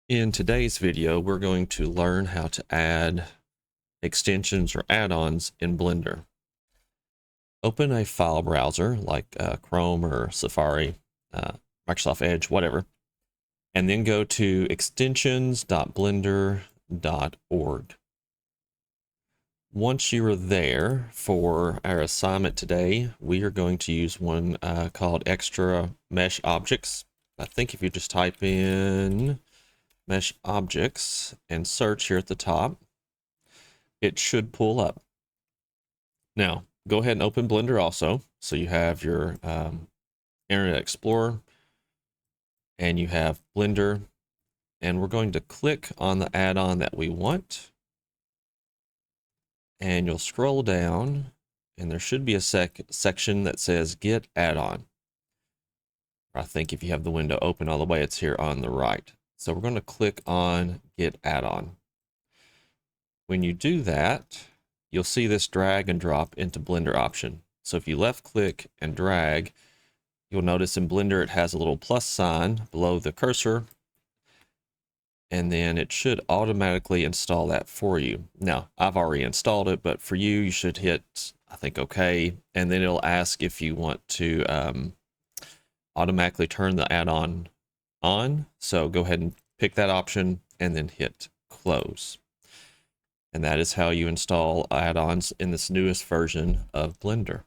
In today's video, we're going to learn how to add extensions or add-ons in Blender. Open a file browser like Chrome or Safari, Microsoft Edge, whatever, and then go to extensions.blender.org. Once you are there, for our assignment today, we are going to use one called Extra Mesh Objects. I think if you just type in Mesh Objects and search here at the top, it should pull up. Now, go ahead and open Blender also. So you have your Internet Explorer and you have Blender, and we're going to click on the add-on that we want. And you'll scroll down and there should be a section that says Get Add-on. I think if you have the window open all the way, it's here on the right. So we're going to click on Get Add-on. When you do that, you'll see this drag and drop into Blender option. So if you left click and drag, you'll notice in Blender it has a little plus sign below the cursor, and then it should automatically install that for you. Now, I've already installed it, but for you, you should hit, I think, OK, and then it'll ask if you want to automatically turn the add-on on. So go ahead and pick that option and then hit close. And that is how you install add-ons in this newest version of Blender.